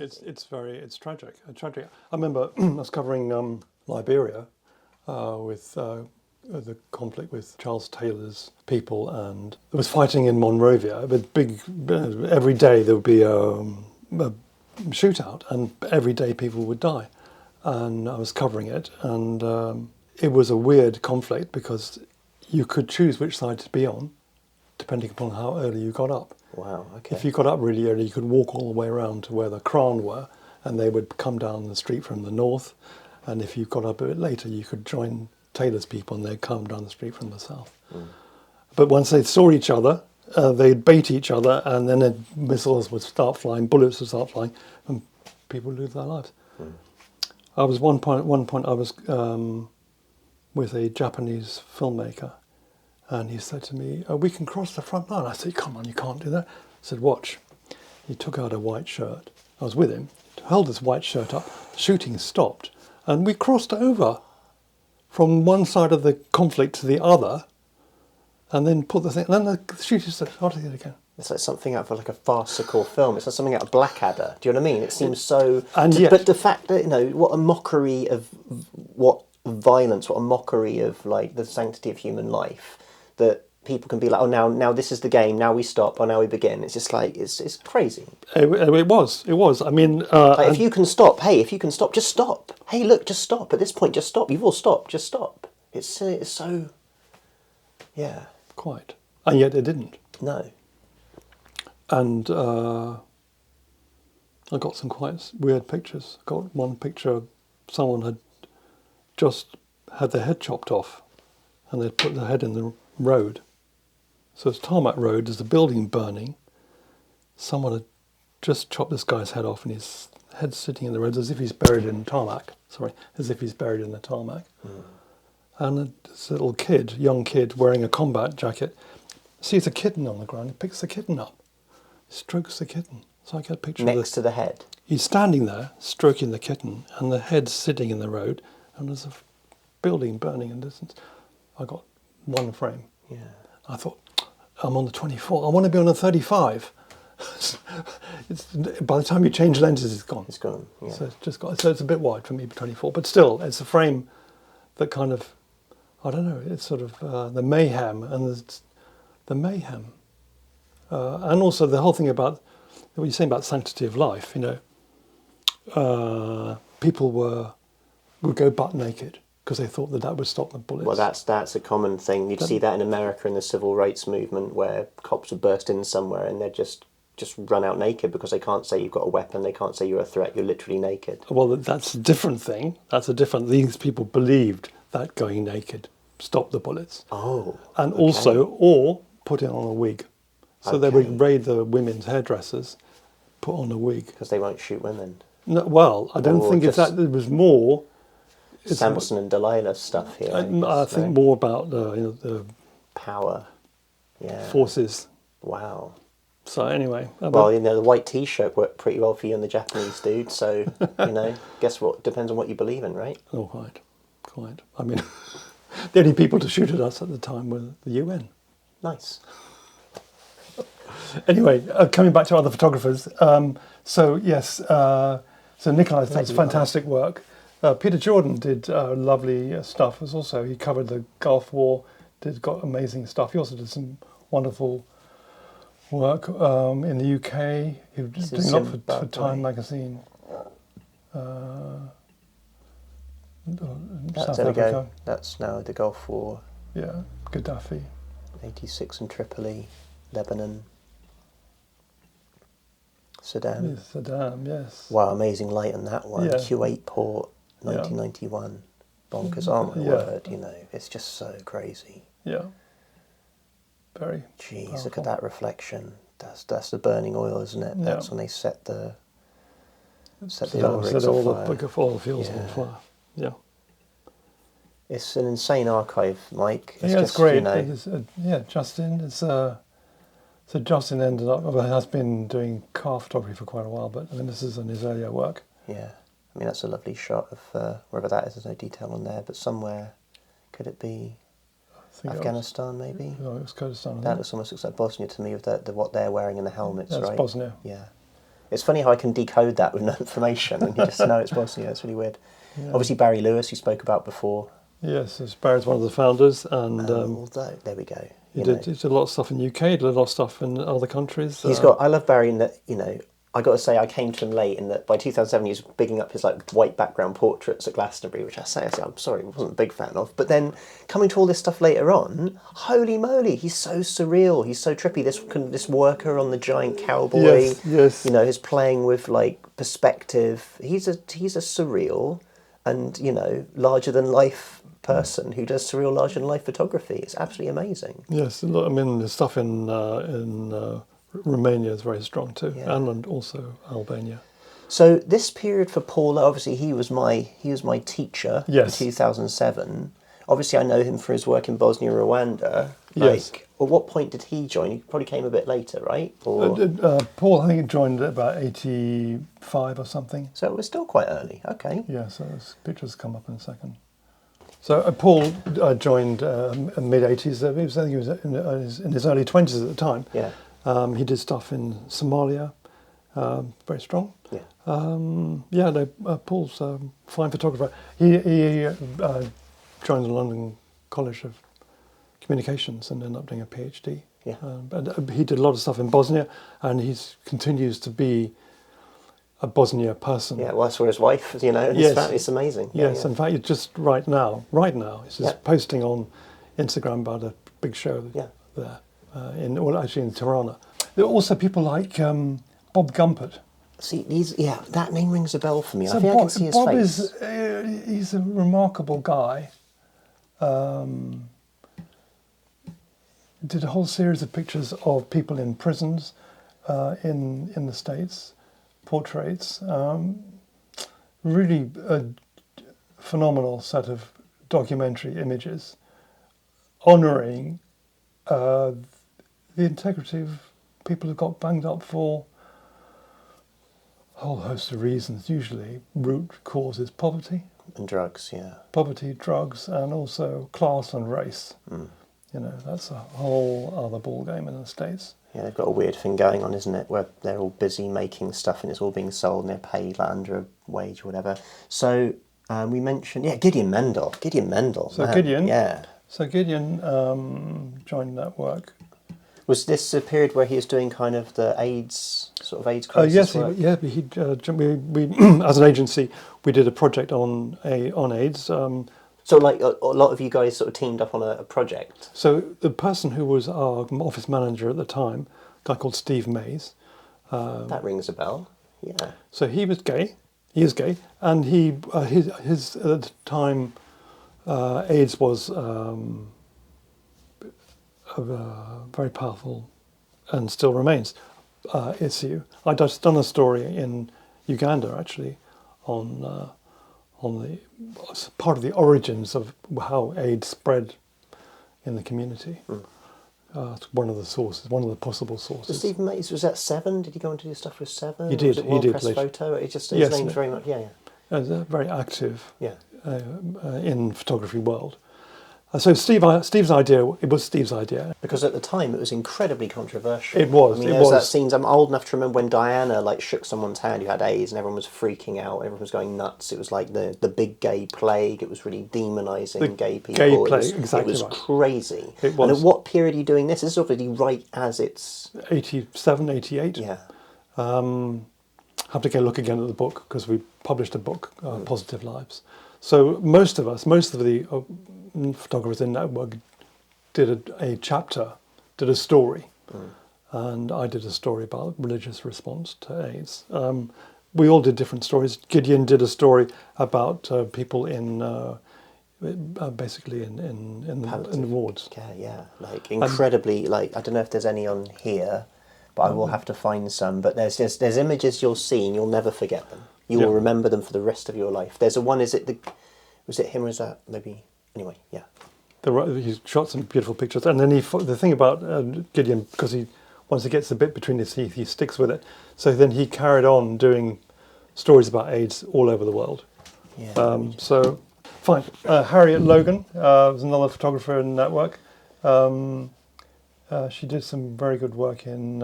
It's tragic. Tragic. I remember I was covering Liberia with the conflict with Charles Taylor's people, and there was fighting in Monrovia. But every day there would be a shootout, and every day people would die. And I was covering it, and it was a weird conflict because you could choose which side to be on, depending upon how early you got up. Wow, okay. If you got up really early, you could walk all the way around to where the Crown were, and they would come down the street from the north. And if you got up a bit later, you could join Taylor's people, and they'd come down the street from the south. Mm. But once they saw each other, they'd bait each other, and then missiles would start flying, bullets would start flying, and people would lose their lives. Mm. I was one point I was with a Japanese filmmaker, and he said to me, "We can cross the front line." I said, "Come on, you can't do that." I said, "Watch." He took out a white shirt. I was with him. Held this white shirt up. Shooting stopped, and we crossed over from one side of the conflict to the other, and then put the thing. And then the shooting started again. It's like something out of like a farcical film. It's like something out of Blackadder. Do you know what I mean? It seems so. But the fact that what a mockery of what violence, what a mockery of like the sanctity of human life. That people can be like, oh, now this is the game. Now we stop, or now we begin. It's just like it's crazy. It was. I mean, like if you can stop, just stop. Hey, look, just stop. At this point, just stop. You've all stopped. Just stop. It's so, yeah. Quite, and yet it didn't. No. And I got some quite weird pictures. I got one picture, someone had just had their head chopped off, and they'd put their head in the road. So it's tarmac road, there's a building burning. Someone had just chopped this guy's head off, and his head's sitting in the road as if he's buried in tarmac. As if he's buried in the tarmac. Mm. And this little kid, young kid, wearing a combat jacket, sees a kitten on the ground. He picks the kitten up, strokes the kitten. So I get a picture next to the head. He's standing there, stroking the kitten, and the head's sitting in the road, and there's a building burning in the distance. I got one frame. Yeah. I thought, I'm on the 24. I want to be on the 35. By the time you change lenses, it's gone. It's gone. Yeah. So it's just got. So it's a bit wide for me, 24. But still, it's a frame that kind of, I don't know. It's sort of the mayhem and the mayhem, and also the whole thing about what you're saying about sanctity of life. People would go butt naked because they thought that would stop the bullets. Well, that's a common thing. You'd see that in America in the civil rights movement, where cops would burst in somewhere and they'd just run out naked because they can't say you've got a weapon, they can't say you're a threat, you're literally naked. Well, that's a different thing. These people believed that going naked stopped the bullets. Oh. And also, or put it on a wig. So they would raid the women's hairdressers, put on a wig. Because they won't shoot women. No, well, I don't think it's that. It was more... Samson and Delilah stuff here. I think more about the power, forces. Wow. So anyway, well, the white T-shirt worked pretty well for you and the Japanese dude. So guess what? Depends on what you believe in, right? Oh, quite. I mean, the only people to shoot at us at the time were the UN. Nice. Anyway, coming back to other photographers. So Nikolai does fantastic work. Peter Jordan did lovely stuff. He covered the Gulf War, got amazing stuff. He also did some wonderful work in the UK. He was doing a lot for Time magazine. South Africa. That's now the Gulf War. Yeah, Gaddafi. 86 in Tripoli, Lebanon. Saddam. Saddam, yes. Wow, amazing light on that one. Yeah. Kuwait port, 1991. Bonkers. Oh my word, it's just so crazy. Yeah. Very. Jeez, powerful. Look at that reflection. That's the burning oil, isn't it? That's when they set the oil rigs on fire. All the oil fields on fire. Yeah. It's an insane archive, Mike. It's great. Justin. So Justin has been doing car photography for quite a while, but this is on his earlier work. Yeah, that's a lovely shot of wherever that is. There's no detail on there, but somewhere, could it be Afghanistan? Maybe. No, it was Kurdistan. That almost looks like Bosnia to me with the what they're wearing in the helmets, That's right? Bosnia. Yeah. It's funny how I can decode that with no information and you just know it's Bosnia. It's really weird. Yeah. Obviously Barry Lewis, you spoke about before. Yes, Barry's one of the founders, and although there we go. He did a lot of stuff in the UK. He did a lot of stuff in other countries. I love Barry in that, I got to say I came to him late in that by 2007 he was bigging up his white background portraits at Glastonbury, which I'm sorry, I wasn't a big fan of. But then coming to all this stuff later on, holy moly, he's so surreal, he's so trippy. This worker on the giant cowboy, yes. Who's playing with perspective. He's a surreal and larger than life person who does surreal, larger than life photography. It's absolutely amazing. Yes, I mean the stuff in Romania is very strong too, and also Albania. So this period for Paul, obviously he was my teacher in 2007. Obviously I know him for his work in Bosnia and Rwanda. Yes. At what point did he join? He probably came a bit later, right? Or... Paul, I think he joined at about 85 or something. So it was still quite early. Okay. Yeah, so his pictures come up in a second. So Paul joined mid-80s. I think he was in his early 20s at the time. Yeah. He did stuff in Somalia, very strong. Yeah. Paul's a fine photographer. He joined the London College of Communications and ended up doing a PhD. Yeah. But he did a lot of stuff in Bosnia, and he continues to be a Bosnia person. Yeah, well, that's where his wife, and his family. It's amazing. Yes, in fact, just right now, he's just posting on Instagram about a big show there. In Tirana. There are also people like Bob Gumpert. See, that name rings a bell for me. I think I can see his face. He's a remarkable guy. Did a whole series of pictures of people in prisons in the States, portraits. Really a phenomenal set of documentary images honouring the integrity of people who got banged up for a whole host of reasons. Usually root cause is poverty. And drugs, yeah. Poverty, drugs, and also class and race. That's a whole other ballgame in the States. Yeah, they've got a weird thing going on, isn't it, where they're all busy making stuff and it's all being sold and they're paid under a wage or whatever. So we mentioned, Gideon Mendel. So Gideon joined that work. Was this a period where he was doing kind of the AIDS crisis yes, work? we as an agency, we did a project on AIDS. So a lot of you guys sort of teamed up on a project? So the person who was our office manager at the time, a guy called Steve Mays. That rings a bell, yeah. So he was gay, and his at the time, AIDS was a very powerful, and still remains, issue. I'd just done a story in Uganda actually on the part of the origins of how AIDS spread in the community. It's one of the sources, one of the possible sources. So Stephen Mays, was that Seven? Did he go on to do stuff with Seven? He did. He did. Press Photo. His name's very much. Yeah. Very active. In the photography world. So Steve's idea, it was Steve's idea. Because at the time it was incredibly controversial. It was. I mean, there was that scene, I'm old enough to remember when Diana shook someone's hand who had AIDS and everyone was freaking out, everyone was going nuts. It was like the big gay plague. It was really demonising gay people. Gay plague, exactly. It was crazy. It was. And at what period are you doing this? This is obviously right as it's... 87, 88. Yeah. Have to go look again at the book because we published a book, Positive Lives. So most of the photographers in that work did a story, and I did a story about religious response to AIDS. We all did different stories. Gideon did a story about people in basically in the wards. Yeah, incredibly. I don't know if there's any on here, but I will have to find some. But there's images you'll see and you'll never forget them. You will remember them for the rest of your life. There's a one. Was it him or is that maybe? Anyway, yeah. He shot some beautiful pictures, and then the thing about Gideon, because once he gets a bit between his teeth, he sticks with it. So then he carried on doing stories about AIDS all over the world. Yeah. So fine. Harriet Logan was another photographer in that work. She did some very good work in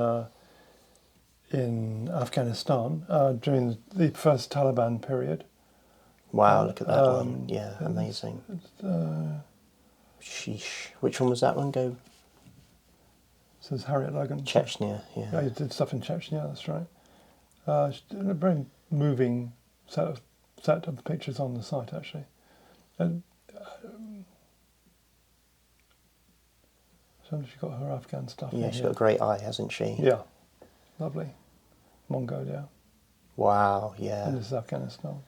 in Afghanistan during the first Taliban period. Wow, look at that one. Yeah, amazing. Sheesh. Which one was that one? Go. Says Harriet Logan. Chechnya, yeah. Yeah, he did stuff in Chechnya, that's right. A very moving set of pictures on the site, actually. And so she's got her Afghan stuff. Yeah, she's got a great eye, hasn't she? Yeah, lovely. Mongolia. Wow, yeah. And this is Afghanistan.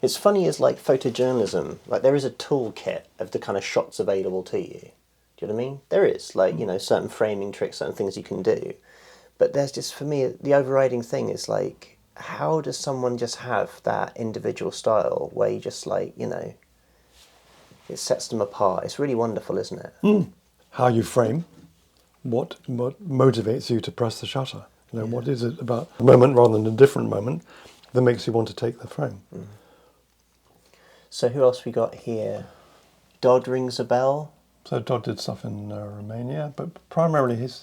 It's funny as like photojournalism, like there is a toolkit of the kind of shots available to you. Do you know what I mean? There is, like, you know, certain framing tricks, certain things you can do. But there's just, for me, the overriding thing is like, how does someone just have that individual style where you just like, you know, it sets them apart? It's really wonderful, isn't it? How you frame, what motivates you to press the shutter. You know, what is it about a moment rather than a different moment that makes you want to take the frame? So who else we got here? Dodd rings a bell. So Dodd did stuff in Romania, but primarily he's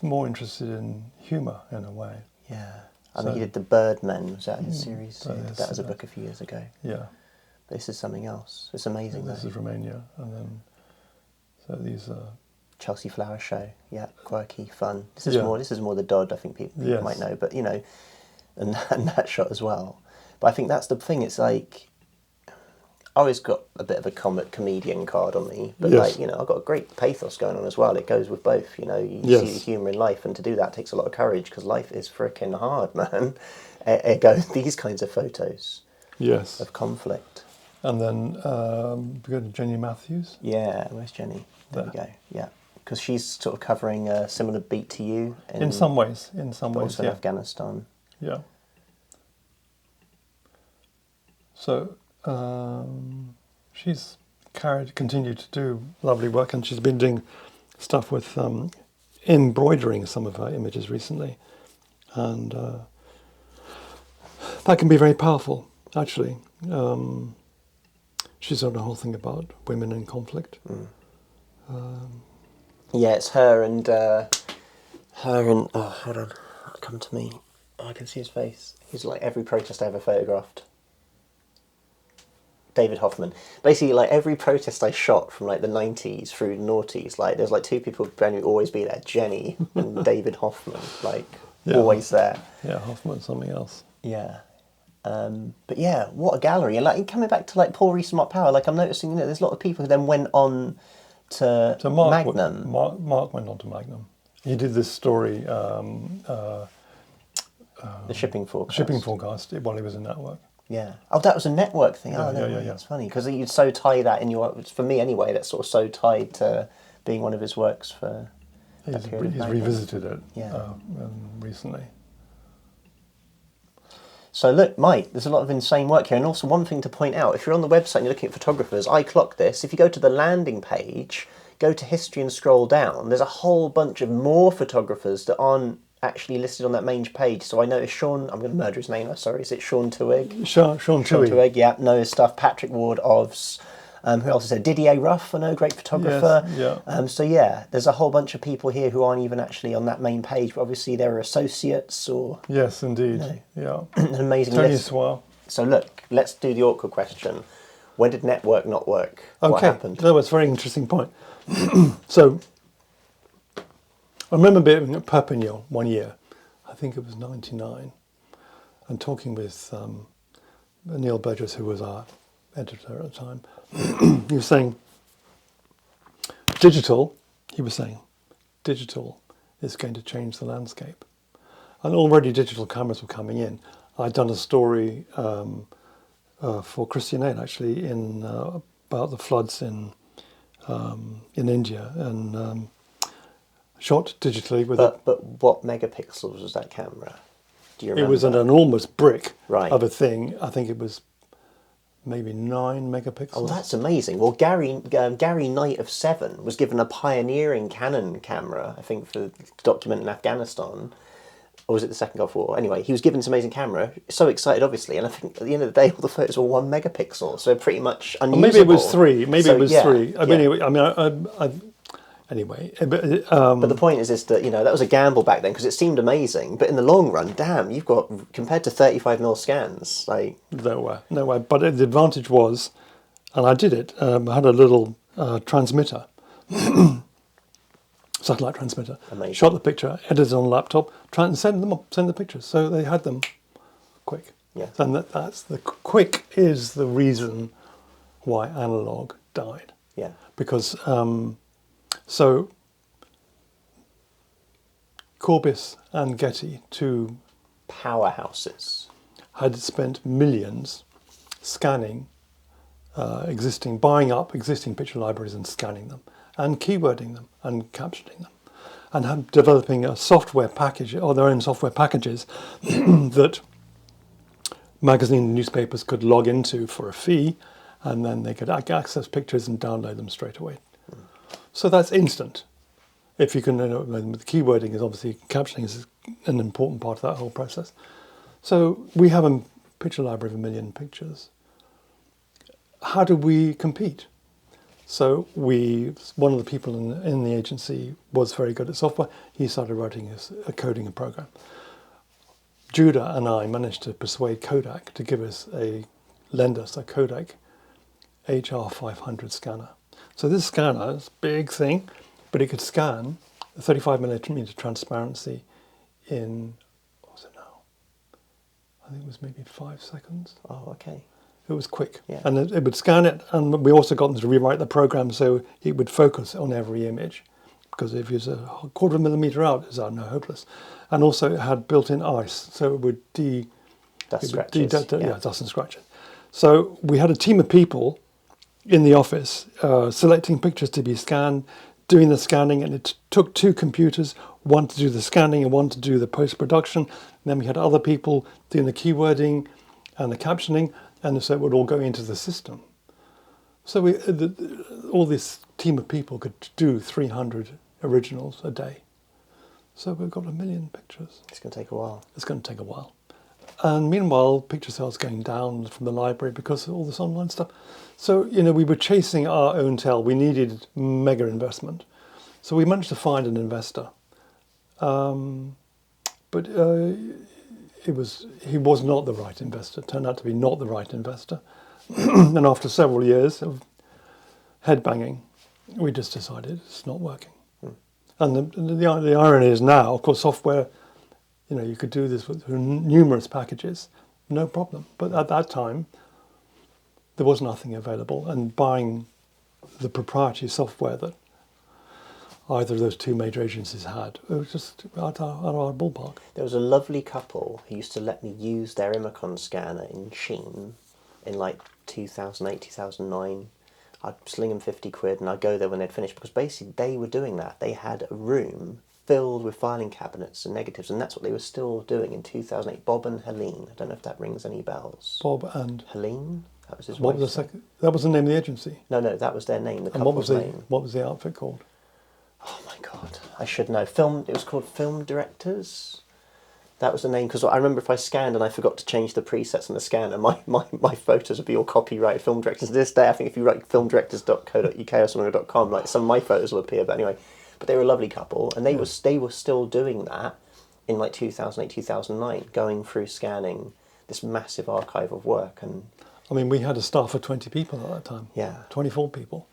more interested in humour in a way. Yeah, I mean, he did The Birdmen, was that his series? So He did that as a book a few years ago. Yeah. This is something else. It's amazing. This is Romania, and then so these are Chelsea Flower Show. Yeah, quirky, fun. This is more the Dodd. I think people might know, but you know, and that shot as well. But I think that's the thing. It's like I always got a bit of a comedian card on me, but like, you know, I've got a great pathos going on as well. It goes with both. You know, you see the humour in life, and to do that takes a lot of courage because life is frickin' hard, man. It goes these kinds of photos. Yes. Of conflict. And then we go to Jenny Matthews. Yeah, where's Jenny? There we go. Yeah, because she's sort of covering a similar beat to you. In some ways, also in Afghanistan. Yeah. So she's continued to do lovely work, and she's been doing stuff with embroidering some of her images recently, and that can be very powerful, actually. She's done a whole thing about women in conflict. Yeah, it's her and oh, hold on, come to me. Oh, I can see his face. He's like every protest I ever photographed. David Hoffman. Basically, like every protest I shot from like the 90s through the noughties, like there's like two people who would always be there, Jenny and David Hoffman, like always there. Yeah, Hoffman's something else. Yeah. But yeah, what a gallery. And like coming back to like Paul Rees and Mark Power, like I'm noticing, you know, there's a lot of people who then went on to Magnum. Mark went on to Magnum. He did this story, the shipping forecast. Shipping forecast while he was in Network. Yeah. Oh, that was a Network thing. Yeah, That's funny because you'd so tie that in your. For me anyway, that's sort of so tied to being one of his works for. He's revisited it. Yeah. Recently. So look, Mike, there's a lot of insane work here. And also one thing to point out, if you're on the website and you're looking at photographers, I clocked this. If you go to the landing page, go to history and scroll down, there's a whole bunch of more photographers that aren't actually listed on that main page. So I noticed Sean, I'm going to murder his name, sorry, is it Sean Tuig? Sean Tuig, yeah, know his stuff. Patrick Ward Ovs. Who else is there? Didier Ruff, I know, great photographer. Yes, yeah. So yeah, there's a whole bunch of people here who aren't even actually on that main page, but obviously they're associates or... Yes, indeed. Yeah. An amazing Tony list. Swar. So look, let's do the awkward question. When did Network not work? Okay. What happened? That was a very interesting point. So, I remember being at Perpignan one year, I think it was 99, and talking with Neil Burgess, who was our editor at the time. He was saying, digital is going to change the landscape. And already digital cameras were coming in. I'd done a story for Christian Aid, actually, about the floods in India, and shot digitally with. But what megapixels was that camera? Do you remember? It was an enormous brick right. of a thing. I think it was maybe 9 megapixels. Oh, that's amazing. Well, Gary Knight of 7 was given a pioneering Canon camera, I think, for documenting Afghanistan. Or was it the Second Gulf War? Anyway, he was given this amazing camera. So excited, obviously. And I think at the end of the day, all the photos were 1 megapixel. So pretty much unusable. Or maybe it was 3. Maybe it was 3. I mean, Anyway, but the point is that that was a gamble back then because it seemed amazing. But in the long run, damn, you've got compared to 35mm scans, like nowhere. But the advantage was, and I did it. I had a little transmitter, satellite transmitter. Amazing. Shot the picture, edited on a laptop, send the pictures. So they had them quick. Yeah. And that's the quick is the reason why analog died. Yeah. Because so Corbis and Getty, two powerhouses, had spent millions scanning buying up existing picture libraries and scanning them and keywording them and captioning them and developing a software package or their own software packages that magazine and newspapers could log into for a fee, and then they could access pictures and download them straight away. So that's instant. If you can, the keywording is obviously, captioning is an important part of that whole process. So we have a picture library of 1 million pictures. How do we compete? So one of the people in the agency was very good at software. He started writing coding a program. Judah and I managed to persuade Kodak to lend us a Kodak HR500 scanner. So this scanner is a big thing, but it could scan a 35mm transparency in, what was it now? I think it was maybe 5 seconds. Oh, okay. It was quick. Yeah. And it would scan it, and we also got them to rewrite the program so it would focus on every image. Because if it's a quarter of a millimetre out, it's hopeless. And also it had built-in ice, so it would dust and scratch it. So we had a team of people in the office selecting pictures to be scanned, doing the scanning, and it took 2 computers, one to do the scanning and one to do the post-production. And then we had other people doing the keywording and the captioning, and so it would all go into the system. So all this team of people could do 300 originals a day. So we've got 1 million pictures. It's going to take a while. It's going to take a while. And meanwhile, picture sales going down from the library because of all this online stuff. So, we were chasing our own tail. We needed mega investment. So we managed to find an investor. But he was not the right investor. It turned out to be not the right investor. And after several years of headbanging, we just decided it's not working. And the irony is now, of course, software, you could do this with numerous packages, no problem. But at that time, there was nothing available. And buying the proprietary software that either of those 2 major agencies had, it was just out our ballpark. There was a lovely couple who used to let me use their Imicon scanner in Sheen in like 2008, 2009. I'd sling them 50 quid and I'd go there when they'd finished, because basically they were doing that. They had a room filled with filing cabinets and negatives, and that's what they were still doing in 2008. Bob and Helene. I don't know if that rings any bells. Bob and Helene? That was his what was the second? That was the name of the agency? No, that was their name, the and couple's name. What was the outfit called? Oh my God, I should know. It was called Film Directors. That was the name, because I remember if I scanned and I forgot to change the presets in the scanner, my photos would be all copyrighted Film Directors. To this day, I think if you write filmdirectors.co.uk or something, .com, like some of my photos will appear. But anyway, they were a lovely couple, and they were still doing that in like 2008, 2009, going through scanning this massive archive of work. And we had a staff of 20 people at that time. Yeah. 24 people.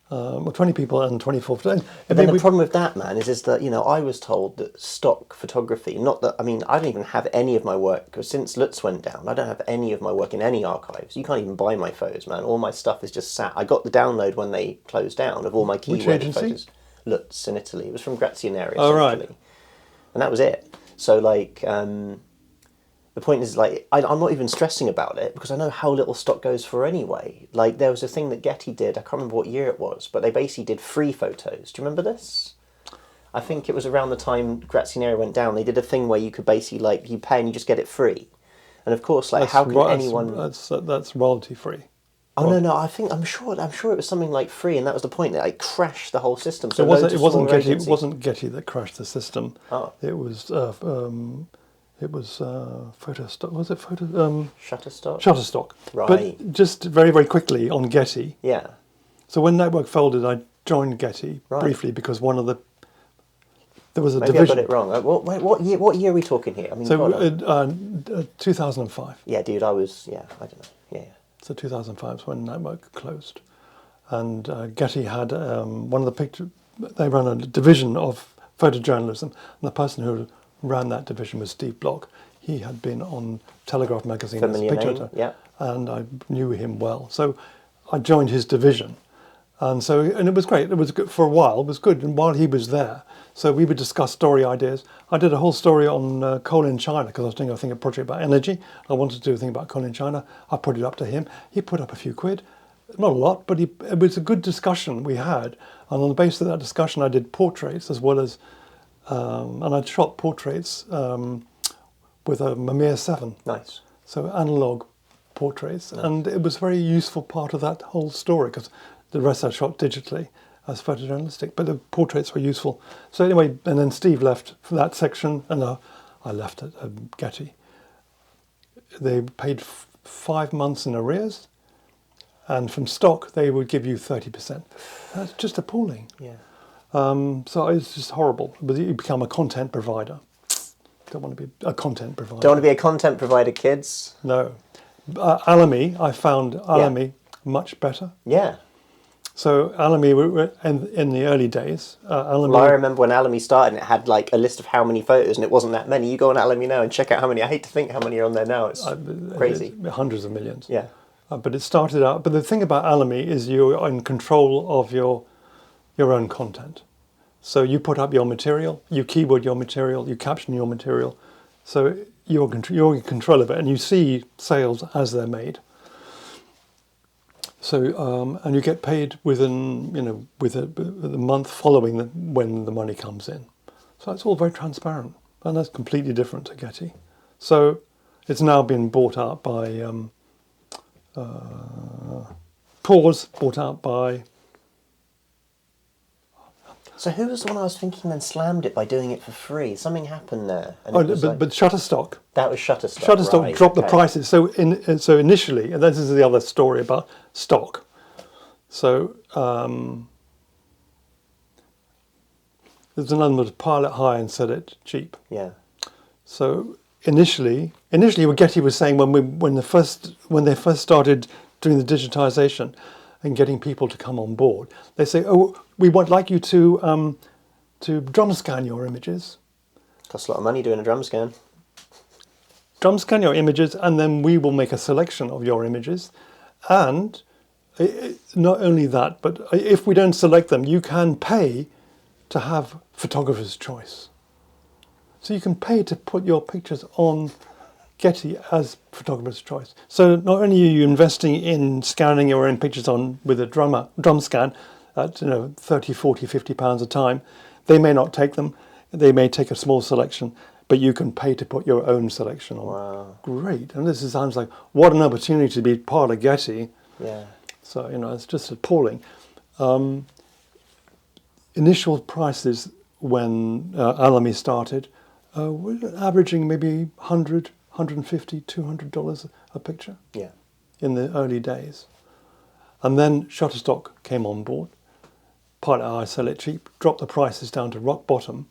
20 people and 24. But then the problem with that, man, is that, I was told that stock photography, I don't even have any of my work, because since Lutz went down, I don't have any of my work in any archives. You can't even buy my photos, man. All my stuff is just sat. I got the download when they closed down of all my keyword photos. Lutz in Italy. It was from Grazianeri, essentially. Oh, right. And that was it. So, the point is, I'm not even stressing about it because I know how little stock goes for anyway. There was a thing that Getty did, I can't remember what year it was, but they basically did free photos. Do you remember this? I think it was around the time Grazianeri went down. They did a thing where you could basically, you pay and you just get it free. And of course, how can anyone... That's royalty free. Oh, no, I'm sure it was something like free, and that was the point, that it crashed the whole system. So it wasn't Getty that crashed the system. Oh. It was... It was Photostock. Was it Photo? Shutterstock. Shutterstock. Right. But just very, very quickly on Getty. Yeah. So when Network folded, I joined Getty briefly because there was a Maybe division. I got it wrong. What year are we talking here? I mean, so 2005. Yeah, dude, I don't know. Yeah. So 2005 is when Network closed. And Getty had one of the picture. They ran a division of photojournalism, and the person who ran that division was Steve Block. He had been on Telegraph magazine as a picture editor, yeah. and I knew him well. So I joined his division, and it was great. It was good for a while. It was good, and while he was there, so we would discuss story ideas. I did a whole story on coal in China because I was doing a project about energy. I wanted to do a thing about coal in China. I put it up to him. He put up a few quid. Not a lot, but it was a good discussion we had. And on the basis of that discussion, I did portraits as well as, and I shot portraits with a Mamiya 7. Nice. So analog portraits. Nice. And it was a very useful part of that whole story because the rest I shot digitally as photojournalistic, but the portraits were useful. So anyway, and then Steve left for that section, and I left at Getty. They paid 5 months in arrears. And from stock, they would give you 30%. That's just appalling. Yeah. So it's just horrible. But you become a content provider. Don't want to be a content provider. Don't want to be a content provider, kids. No. Alamy, I found Alamy much better. Yeah. So Alamy, in the early days, Alamy... Well, I remember when Alamy started and it had like a list of how many photos and it wasn't that many. You go on Alamy now and check out how many. I hate to think how many are on there now. It's crazy. Hundreds of millions. Yeah. But it started out... But the thing about Alamy is you're in control of your own content. So you put up your material, you keyword your material, you caption your material. So you're in control of it, and you see sales as they're made. So and you get paid within with the month following when the money comes in. So it's all very transparent, and that's completely different to Getty. So it's now been bought out by bought out by. So who was the one I was thinking then slammed it by doing it for free? Something happened there. And but Shutterstock. That was Shutterstock. Shutterstock right, dropped the prices. So so initially, and this is the other story about stock. So there's another one to pile it high and sell it cheap. Yeah. So initially, what Getty was saying when they first started doing the digitization and getting people to come on board, they say, "Oh, we would like you to drum scan your images." Costs a lot of money doing a drum scan. Drum scan your images, and then we will make a selection of your images. And not only that, but if we don't select them, you can pay to have photographer's choice. So you can pay to put your pictures on Getty as photographer's choice. So not only are you investing in scanning your own pictures on with a drum scan at 30, 40, 50 pounds a time, they may not take them. They may take a small selection, but you can pay to put your own selection on. Wow. Great. And this sounds like what an opportunity to be part of Getty. Yeah. So, it's just appalling. Initial prices when Alamy started were averaging maybe $100, $150, $200 a picture. Yeah. In the early days. And then Shutterstock came on board. Part of I sell it cheap, drop the prices down to rock bottom,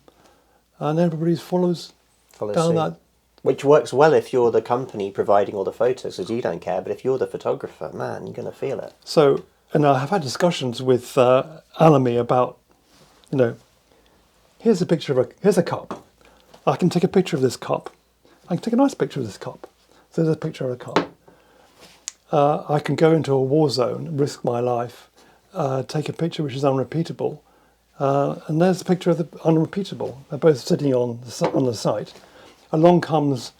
and everybody follows down suit. that. Which works well if you're the company providing all the photos, because you don't care. But if you're the photographer, man, you're going to feel it. So, and I have had discussions with Alamy about, here's a picture here's a cup. I can take a picture of this cup. I can take a nice picture of this cup. So there's a picture of a cup. I can go into a war zone, risk my life, take a picture which is unrepeatable, and there's a picture of the unrepeatable. They're both sitting on the site. Along comes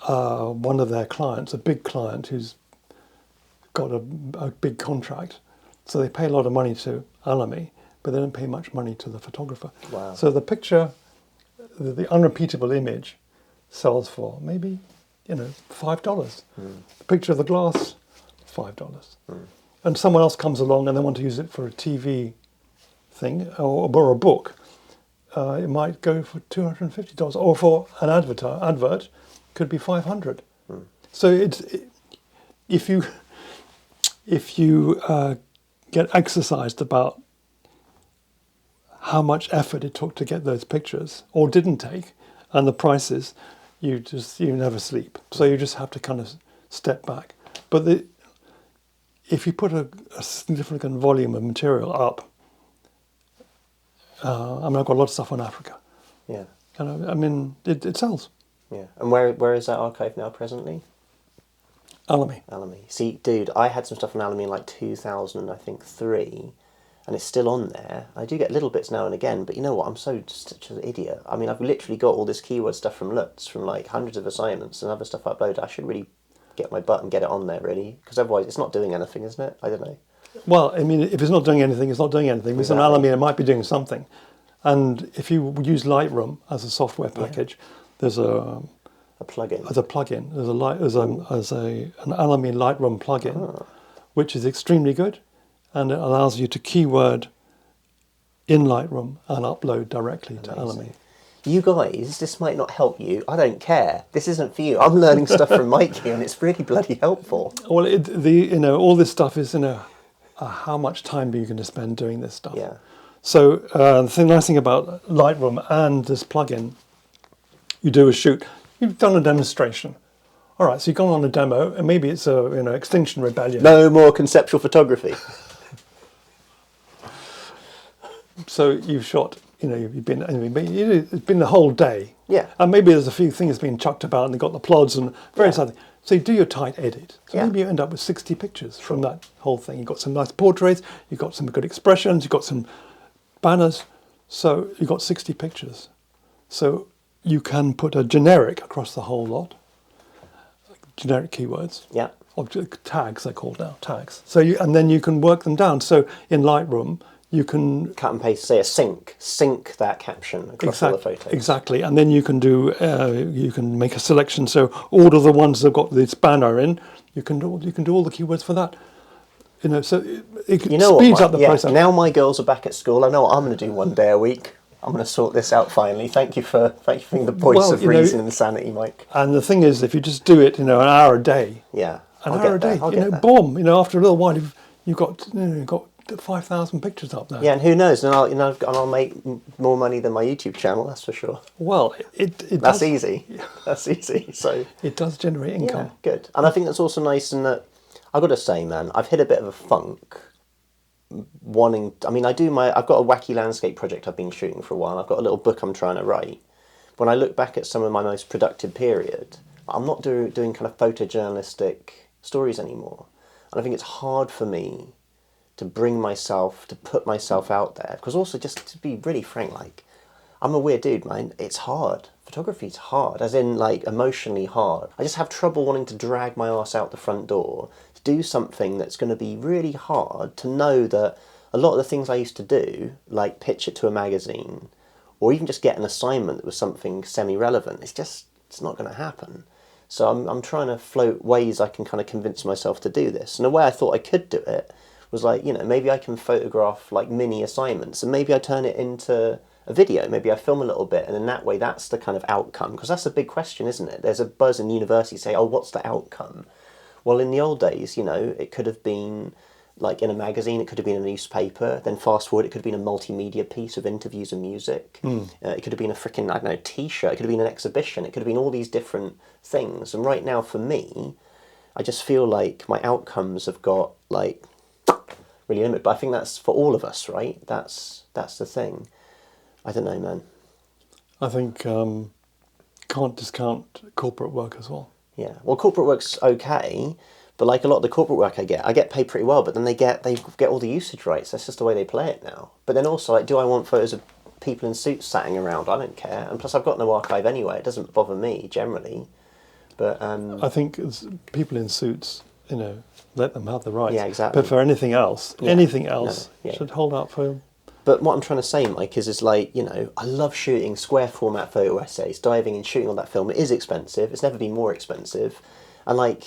one of their clients, a big client who's got a big contract. So they pay a lot of money to Alamy, but they don't pay much money to the photographer. Wow. So the picture, the unrepeatable image, sells for maybe, $5. The picture of the glass, $5. And someone else comes along and they want to use it for a TV thing or a book. It might go for $250, or for an advert, could be $500. So if you get exercised about how much effort it took to get those pictures, or didn't take, and the prices, you never sleep. So you just have to kind of step back. But if you put a significant volume of material up, I've got a lot of stuff on Africa. Yeah. It sells. Yeah. And where is that archive now presently? Alamy. See, dude, I had some stuff on Alamy in like 2003, and it's still on there. I do get little bits now and again, but you know what? I'm such an idiot. I mean, I've literally got all this keyword stuff from Lutz, from like hundreds of assignments and other stuff uploaded. I should really get my butt and get it on there, really, because otherwise it's not doing anything, isn't it? I don't know. Well, I mean, if it's not doing anything, it's not doing anything. If it's on Alamy, it might be doing something. And if you use Lightroom as a software package, there's a plugin. As a plugin, there's an Alamy Lightroom plugin, which is extremely good, and it allows you to keyword in Lightroom and upload directly to Alamy. You guys, this might not help you. I don't care. This isn't for you. I'm learning stuff from Mike here, and it's really bloody helpful. Well, all this stuff is how much time are you going to spend doing this stuff? Yeah. So the nice thing about Lightroom and this plugin, you do a shoot. You've done a demonstration. All right, so you've gone on a demo, and maybe it's Extinction Rebellion. No more conceptual photography. So you've shot. You've been. It's been the whole day. Yeah. And maybe there's a few things being chucked about, and they've got the plods and various other things. So you do your tight edit. So maybe you end up with 60 pictures from that whole thing. You've got some nice portraits. You've got some good expressions. You've got some banners. So you've got 60 pictures. So you can put a generic across the whole lot. Generic keywords. Yeah. Object tags, they're called now, tags. So and then you can work them down. So in Lightroom, you can cut and paste, say a sync that caption across all the photos. Exactly, and then you can do you can make a selection. So all of the ones that've got this banner in, you can do all the keywords for that. So it speeds up the process. Now my girls are back at school. I know what I'm going to do one day a week. I'm going to sort this out finally. Thank you for being the voice of reason and sanity, Mike. And the thing is, if you just do it, an hour a day. Yeah. An hour a day. Boom. After a little while, you've got 5,000 pictures up there. Yeah, and who knows? And I'll make more money than my YouTube channel. That's for sure. Well, that's easy. That's easy. So it does generate income. Yeah, good. And I think that's also nice in that I've got to say, man, I've hit a bit of a funk. I've got a wacky landscape project I've been shooting for a while. I've got a little book I'm trying to write. When I look back at some of my most productive period, I'm not doing kind of photojournalistic stories anymore. And I think it's hard for me to put myself out there. Because also, just to be really frank, I'm a weird dude, man. It's hard. Photography's hard, as in, emotionally hard. I just have trouble wanting to drag my ass out the front door to do something that's going to be really hard, to know that a lot of the things I used to do, like pitch it to a magazine, or even just get an assignment that was something semi-relevant, it's not going to happen. So I'm trying to float ways I can kind of convince myself to do this. And the way I thought I could do it was maybe I can photograph mini assignments, and maybe I turn it into a video. Maybe I film a little bit, and in that way, that's the kind of outcome. Because that's a big question, isn't it? There's a buzz in university say, "Oh, what's the outcome?" Well, in the old days, it could have been in a magazine, it could have been a newspaper. Then fast forward, it could have been a multimedia piece of interviews and music. It could have been a freaking T-shirt. It could have been an exhibition. It could have been all these different things. And right now, for me, I just feel like my outcomes have got really limited. But I think that's for all of us, right? That's the thing. I don't know, man. I think can't discount corporate work as well. Yeah, well, corporate work's okay, but a lot of the corporate work I get paid pretty well. But then they get all the usage rights. That's just the way they play it now. But then also, do I want photos of people in suits satting around? I don't care. And plus, I've got no archive anyway. It doesn't bother me generally. But I think people in suits, let them have the rights. Yeah, exactly. But for anything else should hold up for. But what I'm trying to say, Mike, is I love shooting square format photo essays, diving and shooting all that film. It is expensive. It's never been more expensive. And I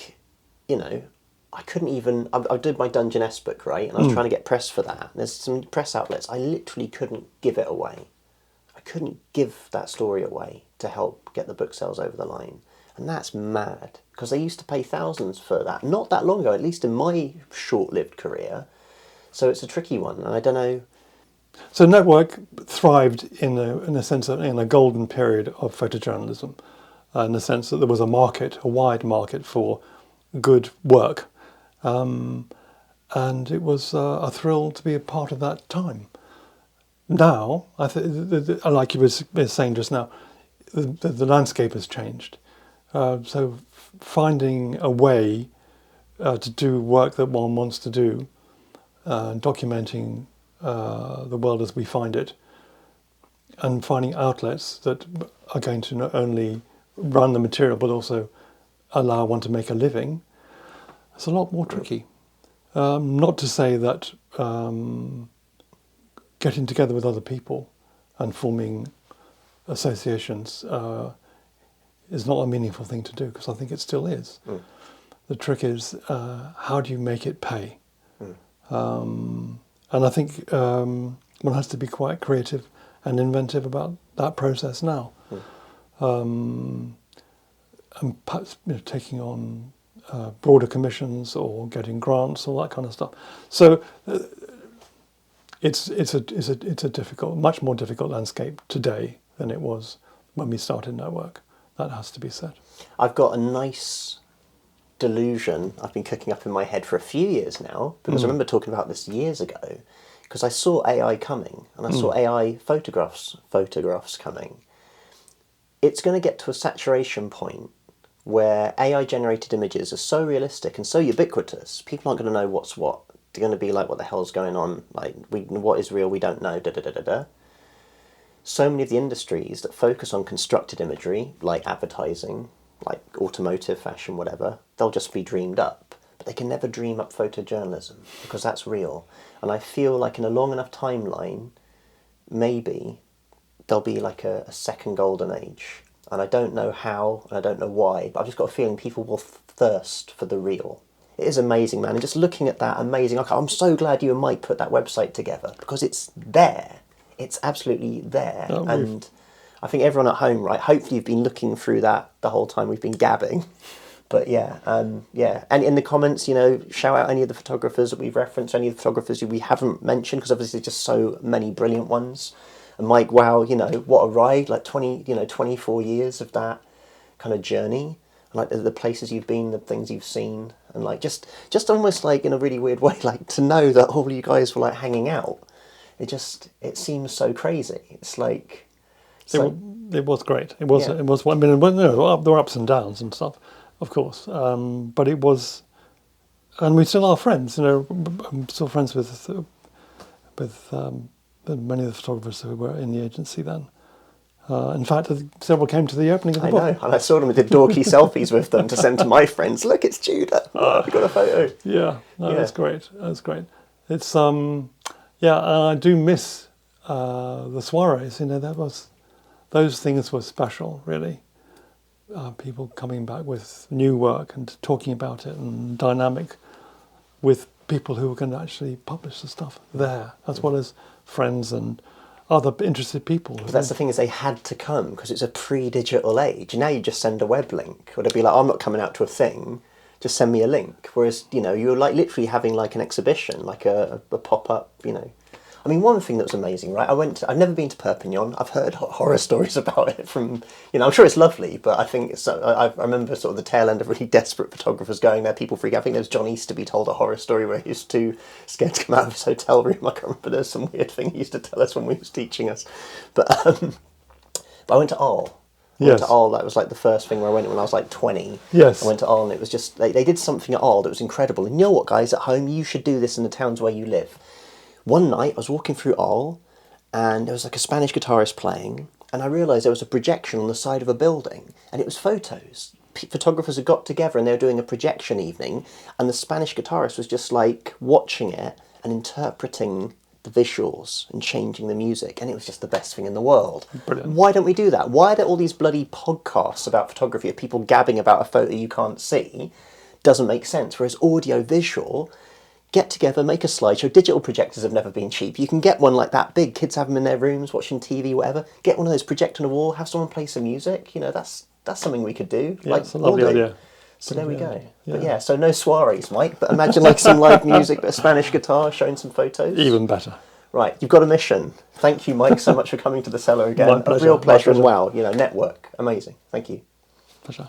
couldn't even, I did my Dungeness book, right? And I was trying to get press for that. There's some press outlets. I literally couldn't give it away. I couldn't give that story away to help get the book sales over the line. And that's mad, because they used to pay thousands for that. Not that long ago, at least in my short-lived career. So it's a tricky one. And I don't know, So network thrived in a sense in a golden period of photojournalism, in the sense that there was a wide market for good work, and it was a thrill to be a part of that time. Now, I think, like you were saying just now, the landscape has changed. So finding a way to do work that one wants to do, documenting the world as we find it, and finding outlets that are going to not only run the material but also allow one to make a living, it's a lot more tricky. Not to say that getting together with other people and forming associations is not a meaningful thing to do, because I think it still is. The trick is how do you make it pay? And I think one has to be quite creative and inventive about that process now. And perhaps taking on broader commissions or getting grants, all that kind of stuff. So it's a difficult, much more difficult landscape today than it was when we started Network. That has to be said. I've got a nice delusion I've been cooking up in my head for a few years now, because I remember talking about this years ago, because I saw AI coming, and I saw AI photographs coming. It's going to get to a saturation point where AI-generated images are so realistic and so ubiquitous, people aren't going to know what's what. They're going to be like, what the hell's going on? Like, what is real? We don't know. So many of the industries that focus on constructed imagery, like advertising, like automotive, fashion, whatever, they'll just be dreamed up. But they can never dream up photojournalism, because that's real. And I feel like in a long enough timeline, maybe there'll be like a second golden age. And I don't know how, and I don't know why, but I've just got a feeling people will thirst for the real. It is amazing, man. And just looking at that, amazing. I'm so glad you and Mike put that website together, because it's there. It's absolutely there. And I think everyone at home, right, hopefully you've been looking through that the whole time we've been gabbing. But yeah. And in the comments, shout out any of the photographers that we've referenced, any of the photographers who we haven't mentioned, because obviously there's just so many brilliant ones. And Mike, wow, what a ride, like 24 years of that kind of journey. Like the places you've been, the things you've seen, and like just almost like in a really weird way, like to know that all you guys were like hanging out. It seems so crazy. It's like it was great. It was. I mean, there were ups and downs and stuff, of course. But it was, and we still are friends. I'm still friends with many of the photographers who were in the agency then. In fact, several came to the opening of the book. I know, and I saw them and did dorky selfies with them to send to my friends. Look, it's Tudor. I've got a photo. That's great. That's great. It's and I do miss the soirees. Those things were special, really. People coming back with new work and talking about it, and dynamic with people who were going to actually publish the stuff there, as well as friends and other interested people. But that's the thing, is they had to come, because it's a pre-digital age. Now you just send a web link, or they'd be like, I'm not coming out to a thing, just send me a link. Whereas, you're like literally having like an exhibition, like a pop-up, I mean, one thing that was amazing, right? I've never been to Perpignan. I've heard horror stories about it from, I'm sure it's lovely, but I think I remember sort of the tail end of really desperate photographers going there, people freak out. I think there's John Easterby told a horror story where he was too scared to come out of his hotel room. I can't remember, there's some weird thing he used to tell us when he was teaching us. But I went to Arles. Went to Arles. That was like the first thing where I went when I was like 20. Yes. I went to Arles, and it was just, they did something at Arles that was incredible. And you know what, guys, at home, you should do this in the towns where you live. One night, I was walking through Arles, and there was like a Spanish guitarist playing, and I realised there was a projection on the side of a building, and it was photos. Photographers had got together, and they were doing a projection evening, and the Spanish guitarist was just like watching it and interpreting the visuals and changing the music, and it was just the best thing in the world. Brilliant. Why don't we do that? Why are there all these bloody podcasts about photography of people gabbing about a photo you can't see? Doesn't make sense. Whereas audio visual, get together, make a slideshow. Digital projectors have never been cheap. You can get one like that big. Kids have them in their rooms, watching TV, whatever. Get one of those, project on a wall, have someone play some music. That's something we could do. Yeah, it's a lovely idea. So there we go. Yeah. But so no soirees, Mike. But imagine like some live music, but a Spanish guitar, showing some photos. Even better. Right, you've got a mission. Thank you, Mike, so much for coming to the cellar again. My pleasure. A real pleasure My pleasure. and wow, network. Amazing. Thank you. Pleasure.